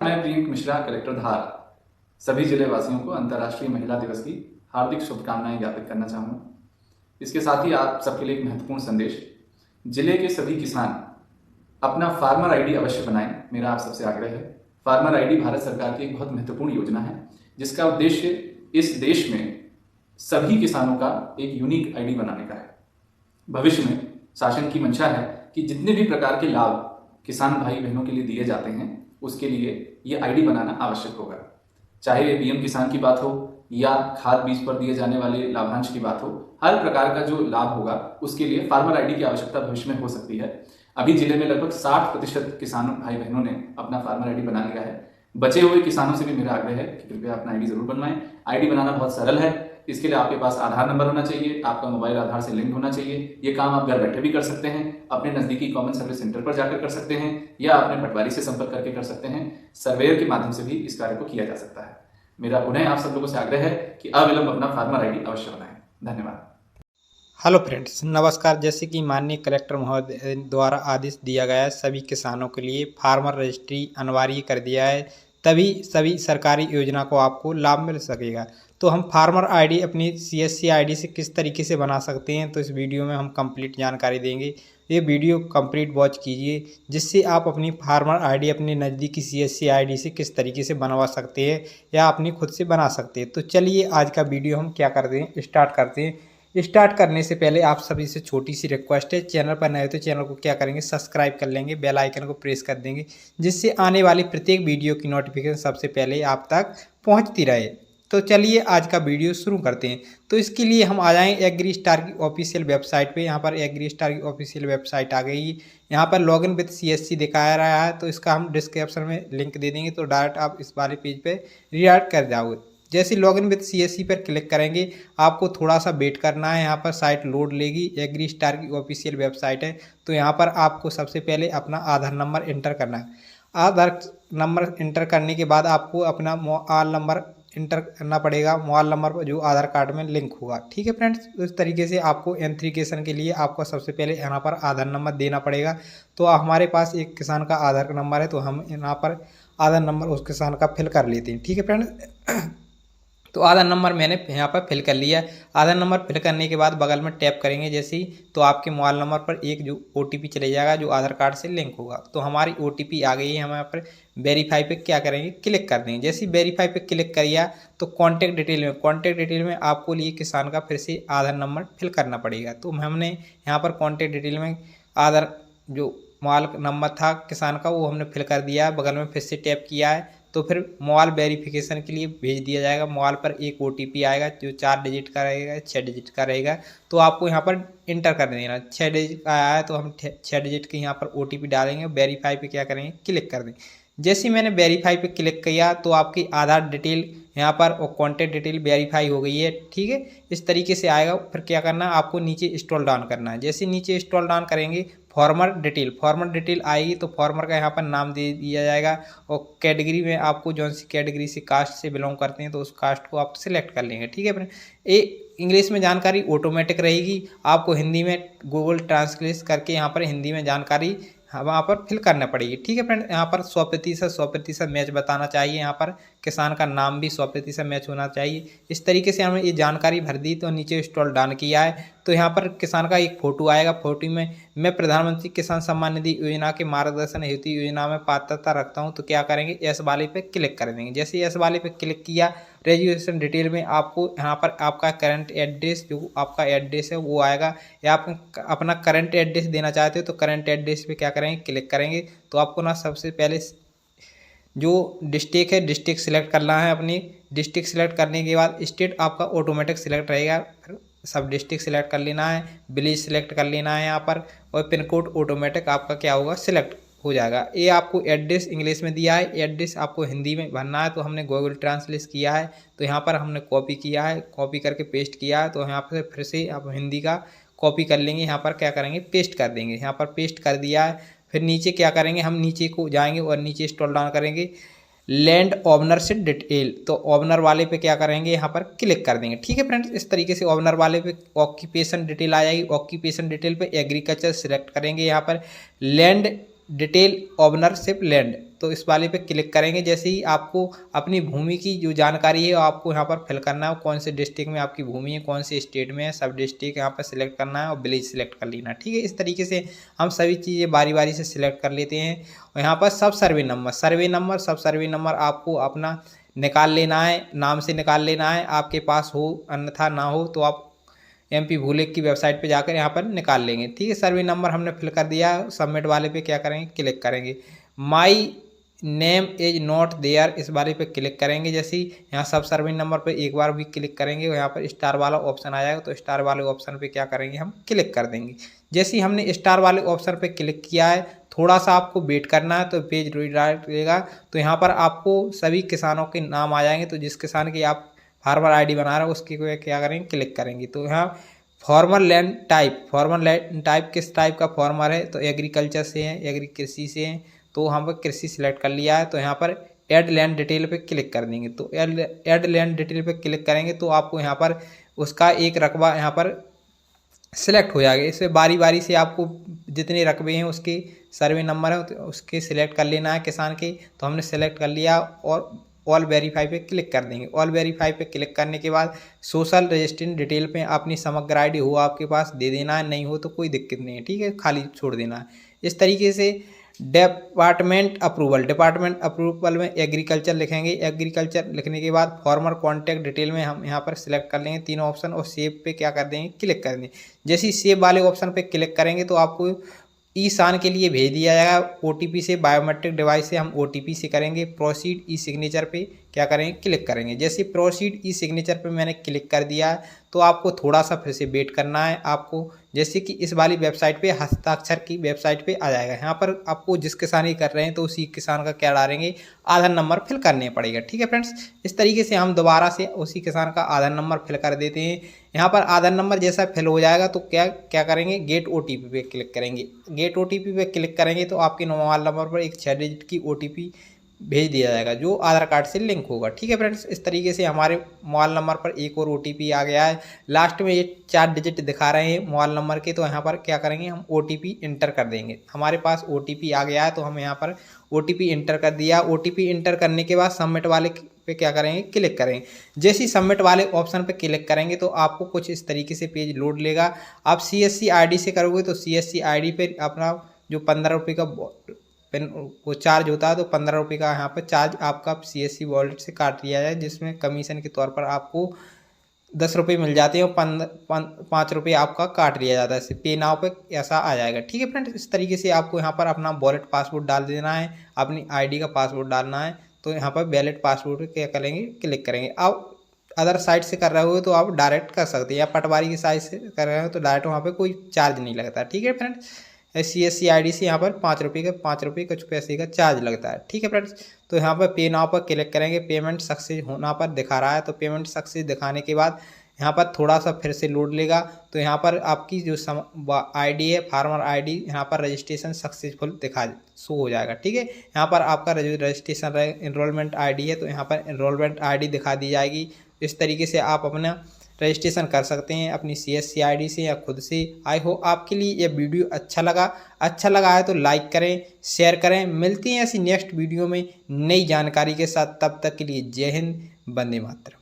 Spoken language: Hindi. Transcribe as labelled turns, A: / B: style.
A: मैं प्रियंक मिश्रा, कलेक्टर धार, सभी जिले वासियों को अंतर्राष्ट्रीय महिला दिवस की हार्दिक शुभकामनाएं ज्ञापित करना चाहूँगा। इसके साथ ही आप सबके लिए एक महत्वपूर्ण संदेश, जिले के सभी किसान अपना फार्मर आईडी अवश्य बनाएं, मेरा आप सबसे आग्रह है। फार्मर आईडी भारत सरकार की एक बहुत महत्वपूर्ण योजना है, जिसका उद्देश्य इस देश में सभी किसानों का एक यूनिक आईडी बनाने का है। भविष्य में शासन की मंशा है कि जितने भी प्रकार के लाभ किसान भाई बहनों के लिए दिए जाते हैं, उसके लिए ये आईडी बनाना आवश्यक होगा। चाहे ये पीएम किसान की बात हो या खाद बीज पर दिए जाने वाले लाभांश की बात हो, हर प्रकार का जो लाभ होगा उसके लिए फार्मर आईडी की आवश्यकता भविष्य में हो सकती है। अभी जिले में लगभग 60% किसान भाई बहनों ने अपना फार्मर आईडी बना लिया है। बचे हुए किसानों से भी मेरा आग्रह है कि कृपया अपना आईडी जरूर बनवाएं। आईडी बनाना बहुत सरल है। इसके लिए आपके पास आधार नंबर होना चाहिए, आपका मोबाइल आधार से लिंक होना चाहिए। ये काम आप घर बैठे भी कर सकते हैं, अपने नजदीकी कॉमन सर्विस सेंटर पर जाकर कर सकते हैं या अपने पटवारी से संपर्क करके कर सकते हैं। सर्वेयर के माध्यम से भी इस कार्य को किया जा सकता है। मेरा पुनः आप सब लोगों से आग्रह है कि अविलंब अपना फार्मर आईडी अवश्य बनाएं। धन्यवाद।
B: हेलो फ्रेंड्स, नमस्कार। जैसे कि माननीय कलेक्टर महोदय द्वारा आदेश दिया गया है, सभी किसानों के लिए फार्मर रजिस्ट्री अनिवार्य कर दिया है, तभी सभी सरकारी योजना को आपको लाभ मिल सकेगा। तो हम फार्मर आईडी अपनी सीएससी आईडी से किस तरीके से बना सकते हैं, तो इस वीडियो में हम कंप्लीट जानकारी देंगे। ये वीडियो कंप्लीट वॉच कीजिए, जिससे आप अपनी फार्मर आईडी अपनी नज़दीकी सीएससी आईडी से किस तरीके से बनवा सकते हैं या अपनी खुद से बना सकते हैं। तो चलिए आज का वीडियो हम क्या करते हैं, स्टार्ट करते हैं। स्टार्ट करने से पहले आप सभी से छोटी सी रिक्वेस्ट है, चैनल पर नए हो तो चैनल को क्या करेंगे, सब्सक्राइब कर लेंगे, बेल आइकन को प्रेस कर देंगे, जिससे आने वाली प्रत्येक वीडियो की नोटिफिकेशन सबसे पहले आप तक पहुंचती रहे। तो चलिए आज का वीडियो शुरू करते हैं। तो इसके लिए हम आ जाएँ एग्री स्टार की ऑफिशियल वेबसाइट पे। यहाँ पर एग्री स्टार की ऑफिशियल वेबसाइट आ गई। यहाँ पर लॉगिन विद सीएससी दिखाया रहा है, तो इसका हम डिस्क्रिप्शन में लिंक दे देंगे, तो डायरेक्ट आप इस वाले पेज पे रिडायरेक्ट कर जाओगे। जैसे लॉगिन विद सीएससी पर क्लिक करेंगे, आपको थोड़ा सा वेट करना है। यहाँ पर साइट लोड लेगी। एग्री स्टार की ऑफिशियल वेबसाइट है, तो यहाँ पर आपको सबसे पहले अपना आधार नंबर इंटर करना है। आधार नंबर इंटर करने के बाद आपको अपना मोबाइल नंबर इंटर करना पड़ेगा, मोबाइल नंबर पर जो आधार कार्ड में लिंक होगा। ठीक है फ्रेंड्स, तो इस तरीके से आपको वेरिफिकेशन के लिए आपको सबसे पहले यहाँ पर आधार नंबर देना पड़ेगा। तो हमारे पास एक किसान का आधार नंबर है, तो हम यहाँ पर आधार नंबर उस किसान का फिल कर लेते हैं। ठीक है फ्रेंड्स, तो आधार नंबर मैंने यहाँ पर फिल कर लिया। आधार नंबर फिल करने के बाद बगल में टैप करेंगे जैसे ही, तो आपके मोबाइल नंबर पर एक जो ओटीपी चले जाएगा जो आधार कार्ड से लिंक होगा। तो हमारी ओटीपी आ गई है। हम यहाँ पर वेरीफाई पे क्या करेंगे, क्लिक कर देंगे। जैसे ही वेरीफाई पे क्लिक करिए, तो कॉन्टैक्ट डिटेल में आपको लिए किसान का फिर से आधार नंबर फिल करना पड़ेगा। तो हमने यहाँ पर कॉन्टैक्ट डिटेल में आधार जो मोबाइल नंबर था किसान का वो हमने फिल कर दिया है। बगल में फिर से टैप किया है, तो फिर मोबाइल वेरिफिकेशन के लिए भेज दिया जाएगा। मोबाइल पर एक ओटीपी आएगा जो 4 डिजिट का रहेगा, 6 डिजिट का रहेगा। तो आपको यहाँ पर इंटर कर देना। 6 डिजिट का आया है, तो हम 6 डिजिट के यहाँ पर ओटीपी डालेंगे। वेरीफाई पे क्या करेंगे, क्लिक कर दें। जैसे ही मैंने वेरीफाई पे क्लिक किया, तो आपकी आधार डिटेल यहाँ पर और कॉन्टैक्ट डिटेल वेरीफाई हो गई है। ठीक है, इस तरीके से आएगा। फिर क्या करना है, आपको नीचे स्क्रॉल डाउन करना है। जैसे नीचे स्क्रॉल डाउन करेंगे, फार्मर डिटेल आएगी, तो फार्मर का यहाँ पर नाम दे दिया जाएगा। और कैटेगरी में आपको जौन सी कैटेगरी से कास्ट से बिलोंग करते हैं, तो उस कास्ट को आप सिलेक्ट कर लेंगे। ठीक है फ्रेंड, ये इंग्लिश में जानकारी ऑटोमेटिक रहेगी। आपको हिंदी में गूगल ट्रांसलेट करके यहाँ पर हिंदी में जानकारी वहाँ पर फिल करना पड़ेगी। ठीक है फ्रेंड, यहाँ पर 100% मैच बताना चाहिए। यहाँ पर किसान का नाम भी 100% मैच होना चाहिए। इस तरीके से हमने ये जानकारी भर दी। तो नीचे स्क्रॉल डाउन किया है, तो यहाँ पर किसान का एक फ़ोटो आएगा। फोटो में मैं प्रधानमंत्री किसान सम्मान निधि योजना के मार्गदर्शन हेतु योजना में पात्रता रखता हूँ, तो क्या करेंगे, एस वाले पे क्लिक कर देंगे। जैसे एस वाले पे क्लिक किया, रजिस्ट्रेशन डिटेल में आपको यहाँ पर आपका करंट एड्रेस, जो आपका एड्रेस है वो आएगा, या आप अपना करंट एड्रेस देना चाहते हो तो करंट एड्रेस पे क्या करेंगे, क्लिक करेंगे। तो आपको ना सबसे पहले जो डिस्ट्रिक्ट है, डिस्ट्रिक्ट सिलेक्ट करना है। अपनी डिस्ट्रिक्ट सिलेक्ट करने के बाद स्टेट आपका ऑटोमेटिक सिलेक्ट रहेगा। फिर सब डिस्ट्रिक्ट सिलेक्ट कर लेना है, विलेज सिलेक्ट कर लेना है यहाँ पर, और पिन कोड ऑटोमेटिक आपका क्या होगा, सिलेक्ट हो जाएगा। ये आपको एड्रेस इंग्लिश में दिया है, एड्रेस आपको हिंदी में भरना है। तो हमने गूगल ट्रांसलेट किया है, तो यहाँ पर हमने कॉपी किया है, कॉपी करके पेस्ट किया है। तो यहाँ पर फिर से आप हिंदी का कॉपी कर लेंगे, यहाँ पर क्या करेंगे, पेस्ट कर देंगे। यहाँ पर पेस्ट कर दिया है। फिर नीचे क्या करेंगे, हम नीचे को जाएंगे और नीचे स्क्रॉल डाउन करेंगे, लैंड ओनरशिप डिटेल, तो ओनर वाले पे क्या करेंगे, यहाँ पर क्लिक कर देंगे। ठीक है फ्रेंड्स, इस तरीके से ओनर वाले पे ऑक्यूपेशन डिटेल आ जाएगी। ऑक्यूपेशन डिटेल पे एग्रीकल्चर सिलेक्ट करेंगे। यहाँ पर लैंड डिटेल ओनरशिप लैंड, तो इस वाले पे क्लिक करेंगे। जैसे ही आपको अपनी भूमि की जो जानकारी है आपको यहाँ पर फिल करना है, कौन से डिस्ट्रिक्ट में आपकी भूमि है, कौन से स्टेट में है, सब डिस्ट्रिक्ट यहाँ पर सिलेक्ट करना है और विलेज सिलेक्ट कर लेना है। ठीक है, इस तरीके से हम सभी चीज़ें बारी बारी से सिलेक्ट कर लेते हैं। और यहाँ पर सब सर्वे नंबर आपको अपना निकाल लेना है, नाम से निकाल लेना है, आपके पास हो अन्यथा ना हो तो आप MP भूलेख की वेबसाइट पे जाकर यहाँ पर निकाल लेंगे। ठीक है, सर्वे नंबर हमने फिल कर दिया, सबमिट वाले पे क्या करेंगे, क्लिक करेंगे। My name is not there, इस वाले पे क्लिक करेंगे। जैसे ही यहाँ सब सर्वे नंबर पे एक बार भी क्लिक करेंगे और यहाँ पर स्टार वाला ऑप्शन आ जाएगा, तो स्टार वाले ऑप्शन पे क्या करेंगे, हम क्लिक कर देंगे। जैसे ही हमने स्टार वाले ऑप्शन पे क्लिक किया है, थोड़ा सा आपको वेट करना है तो पेज रीडायरेक्ट देगा। तो यहाँ पर आपको सभी किसानों के नाम आ जाएंगे, तो जिस किसान की आप फार्मर ID बना रहे हो उसकी को क्या करेंगे, क्लिक करेंगे। तो यहाँ फार्मर लैंड टाइप किस टाइप का फार्मर है, तो एग्रीकल्चर से है, कृषि से है, तो हम पर कृषि सिलेक्ट कर लिया है। तो यहाँ पर ऐड लैंड डिटेल पे क्लिक कर देंगे। तो ऐड लैंड डिटेल पे क्लिक करेंगे तो आपको यहाँ पर उसका एक रकबा यहाँ पर सिलेक्ट हो जाएगा। इससे बारी बारी से आपको जितने रकबे हैं उसके सर्वे नंबर है तो उसके सिलेक्ट कर लेना है किसान के। तो हमने सिलेक्ट कर लिया और ऑल वेरीफाई पे क्लिक कर देंगे। ऑल वेरीफाई पे क्लिक करने के बाद सोशल रजिस्ट्रेशन डिटेल पे अपनी समग्र ID हो आपके पास दे देना है, नहीं हो तो कोई दिक्कत नहीं है। ठीक है, खाली छोड़ देना है। इस तरीके से डिपार्टमेंट अप्रूवल में एग्रीकल्चर लिखेंगे। एग्रीकल्चर लिखने के बाद फार्मर कॉन्टैक्ट डिटेल में हम यहाँ पर सिलेक्ट कर लेंगे तीनों ऑप्शन और सेव पे क्या कर देंगे, क्लिक कर देंगे। जैसे ही सेव वाले ऑप्शन पे क्लिक करेंगे तो आपको ईशान के लिए भेज दिया जाएगा OTP से, बायोमेट्रिक डिवाइस से हम OTP से करेंगे। प्रोसीड ई सिग्नेचर पे क्या करेंगे, क्लिक करेंगे। जैसे प्रोसीड ई सिग्नेचर पे मैंने क्लिक कर दिया है तो आपको थोड़ा सा फिर से वेट करना है। आपको जैसे कि इस वाली वेबसाइट पे हस्ताक्षर की वेबसाइट पे आ जाएगा। यहाँ पर आपको जिस किसान की कर रहे हैं तो उसी किसान का क्या डालेंगे, आधार नंबर फिल करने पड़ेगा। ठीक है फ्रेंड्स, इस तरीके से हम दोबारा से उसी किसान का आधार नंबर फिल कर देते हैं। यहाँ पर आधार नंबर जैसा फिल हो जाएगा तो क्या करेंगे, गेट OTP पे क्लिक करेंगे। गेट OTP पे क्लिक करेंगे तो आपके मोबाइल नंबर पर एक 6 डिजिट की OTP भेज दिया जाएगा जो आधार कार्ड से लिंक होगा। ठीक है फ्रेंड्स, इस तरीके से हमारे मोबाइल नंबर पर एक और OTP आ गया है। लास्ट में ये 4 डिजिट दिखा रहे हैं मोबाइल नंबर के, तो यहाँ पर क्या करेंगे, हम OTP इंटर कर देंगे। हमारे पास OTP आ गया है तो हम यहाँ पर OTP इंटर कर दिया। OTP इंटर करने के बाद सबमिट वाले पे क्या करेंगे, क्लिक करेंगे। जैसे ही सबमिट वाले ऑप्शन पे क्लिक करेंगे तो आपको कुछ इस तरीके से पेज लोड लेगा। आप CSC ID से करोगे तो CSC ID पे अपना जो 15 रुपये का वो चार्ज होता है, तो 15 रुपये का यहाँ पर चार्ज आपका CSC वॉलेट से काट लिया जाए, जिसमें कमीशन के तौर पर आपको 10 रुपये मिल जाते हैं और 5 रुपये आपका काट लिया जाता है। इससे पे नाउ पे ऐसा आ जाएगा। ठीक है फ्रेंड्स, इस तरीके से आपको यहाँ पर अपना वॉलेट पासवर्ड डाल देना है, अपनी ID का पासवर्ड डालना है। तो यहाँ पर वैलिड पासवर्ड पे क्या करेंगे, क्लिक करेंगे। आप अदर साइट से कर रहे हो तो आप डायरेक्ट कर सकते हैं, या पटवारी की साइट से कर रहे हो तो डायरेक्ट वहाँ पे कोई चार्ज नहीं लगता। ठीक है फ्रेंड्स, CSC ID से यहाँ पर 5 रुपये कुछ पैसे का चार्ज लगता है। ठीक है फ्रेंड्स, तो यहाँ पर पे नाउ पर क्लिक करेंगे। पेमेंट सक्सेस होना पर दिखा रहा है, तो पेमेंट सक्सेस दिखाने के बाद यहाँ पर थोड़ा सा फिर से लोड लेगा। तो यहाँ पर आपकी जो ID है, फार्मर ID, यहाँ पर रजिस्ट्रेशन सक्सेसफुल शो हो जाएगा। ठीक है, यहाँ पर आपका रजिस्ट्रेशन एनरोलमेंट ID है, तो यहाँ पर एनरोलमेंट ID दिखा दी जाएगी। इस तरीके से आप अपना रजिस्ट्रेशन कर सकते हैं अपनी CSC ID से या खुद से। आई होप आपके लिए यह वीडियो अच्छा लगा है तो लाइक करें, शेयर करें। मिलते हैं ऐसी नेक्स्ट वीडियो में नई जानकारी के साथ, तब तक के लिए जय हिंद, वंदे मातरम।